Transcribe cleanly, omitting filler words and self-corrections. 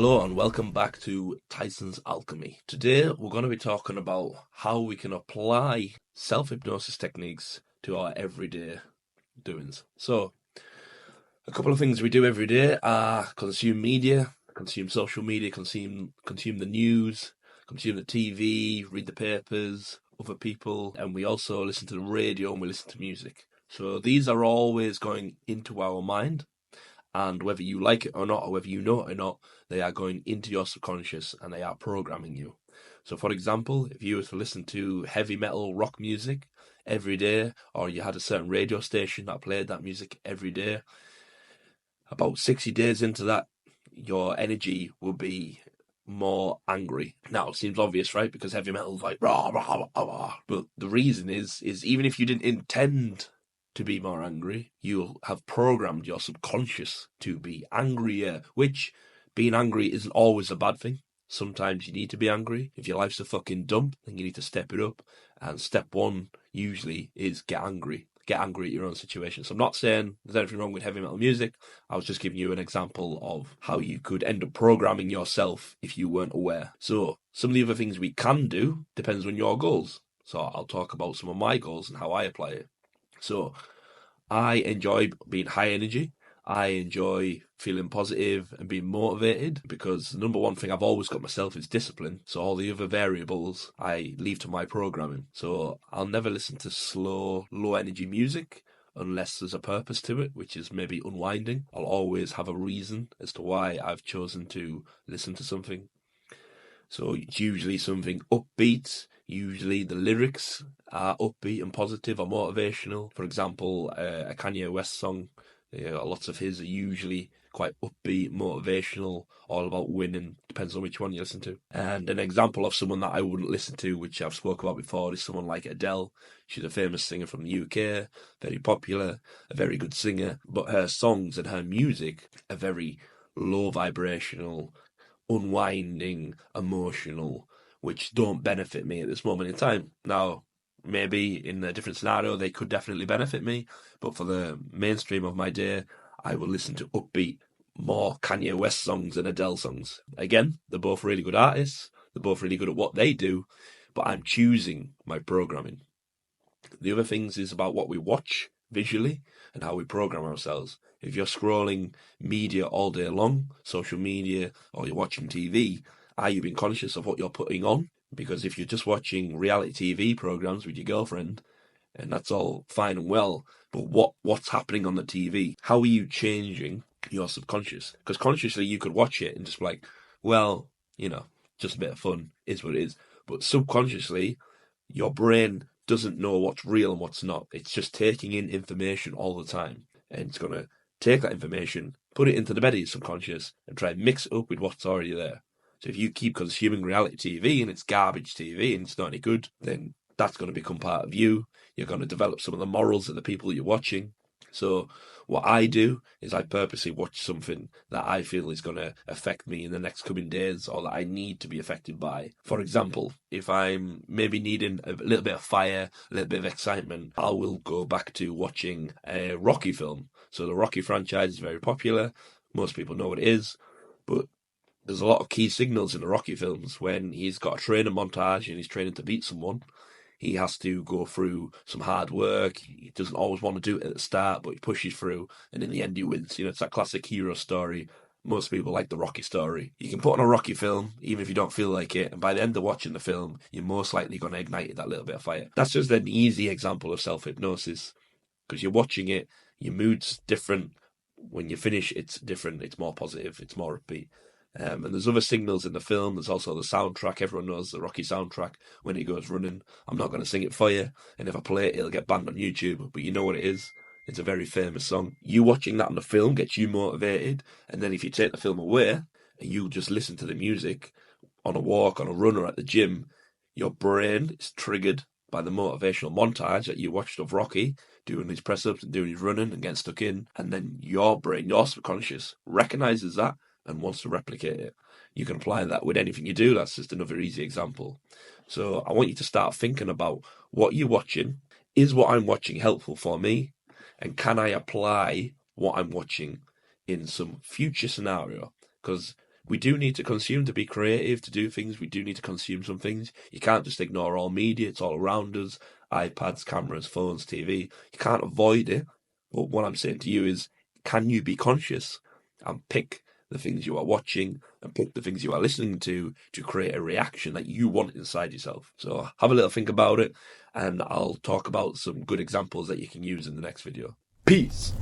Hello and welcome back to Tyson's Alchemy. Today we're going to be talking about how we can apply self-hypnosis techniques to our everyday doings. So, a couple of things we do every day are consume media, consume social media, consume the news, consume the TV, read the papers, other people, and we also listen to the radio and we listen to music. So these are always going into our mind. And whether you like it or not, or whether you know it or not, they are going into your subconscious and they are programming you. So, for example, if you were to listen to heavy metal rock music every day, or you had a certain radio station that played that music every day, about 60 days into that, your energy will be more angry. Now, it seems obvious, right? Because heavy metal is like rah, rah, rah, rah. But the reason is even if you didn't intend to be more angry, you'll have programmed your subconscious to be angrier, which being angry isn't always a bad thing. Sometimes you need to be angry. If your life's a fucking dump, then you need to step it up. And step one usually is get angry. Get angry at your own situation. So I'm not saying there's anything wrong with heavy metal music. I was just giving you an example of how you could end up programming yourself if you weren't aware. So some of the other things we can do depends on your goals. So I'll talk about some of my goals and how I apply it. So I enjoy being high energy. I enjoy feeling positive and being motivated because the number one thing I've always got myself is discipline. So all the other variables I leave to my programming. So I'll never listen to slow, low energy music unless there's a purpose to it, which is maybe unwinding. I'll always have a reason as to why I've chosen to listen to something. So it's usually something upbeat. Usually the lyrics are upbeat and positive or motivational. For example, a Kanye West song, lots of his are usually quite upbeat, motivational, all about winning. Depends on which one you listen to. And an example of someone that I wouldn't listen to, which I've spoken about before, is someone like Adele. She's a famous singer from the UK, very popular, a very good singer. But her songs and her music are very low vibrational, unwinding, emotional, which don't benefit me at this moment in time. Now, maybe in a different scenario, they could definitely benefit me, but for the mainstream of my day, I will listen to upbeat, more Kanye West songs than Adele songs. Again, they're both really good artists, they're both really good at what they do, but I'm choosing my programming. The other things is about what we watch visually and how we program ourselves. If you're scrolling media all day long, social media, or you're watching TV, are you being conscious of what you're putting on? Because if you're just watching reality TV programs with your girlfriend, and that's all fine and well, but what's happening on the TV? How are you changing your subconscious? Because consciously you could watch it and just be like, well, just a bit of fun is what it is. But subconsciously, your brain doesn't know what's real and what's not. It's just taking in information all the time. And it's going to take that information, put it into the bed of your subconscious, and try and mix it up with what's already there. So if you keep consuming reality TV and it's garbage TV and it's not any good, then that's going to become part of you. You're going to develop some of the morals of the people you're watching. So what I do is I purposely watch something that I feel is going to affect me in the next coming days or that I need to be affected by. For example, if I'm maybe needing a little bit of fire, a little bit of excitement, I will go back to watching a Rocky film. So the Rocky franchise is very popular. Most people know what it is, but there's a lot of key signals in the Rocky films when he's got a training montage and he's training to beat someone. He has to go through some hard work. He doesn't always want to do it at the start, but he pushes through, and in the end he wins. It's that classic hero story. Most people like the Rocky story. You can put on a Rocky film, even if you don't feel like it, and by the end of watching the film, you're most likely going to ignite that little bit of fire. That's just an easy example of self-hypnosis, because you're watching it, your mood's different. When you finish, it's different, it's more positive, it's more upbeat. And there's other signals in the film. There's also the soundtrack. Everyone knows the Rocky soundtrack when it goes running. I'm not going to sing it for you, and if I play it, it'll get banned on YouTube, but you know what it is. It's a very famous song. You watching that on the film gets you motivated, and then if you take the film away and you just listen to the music on a walk, on a run, or at the gym, your brain is triggered by the motivational montage that you watched of Rocky doing his press-ups and doing his running and getting stuck in, and then your brain, your subconscious, recognises that and wants to replicate it. You can apply that with anything you do. That's just another easy example. So I want you to start thinking about what you're watching. Is what I'm watching helpful for me? And can I apply what I'm watching in some future scenario? Because we do need to consume to be creative, to do things. We do need to consume some things. You can't just ignore all media. It's all around us. iPads, cameras, phones, TV. You can't avoid it. But what I'm saying to you is, can you be conscious and pick the things you are watching and pick the things you are listening to create a reaction that you want inside yourself? So have a little think about it, and I'll talk about some good examples that you can use in the next video. Peace.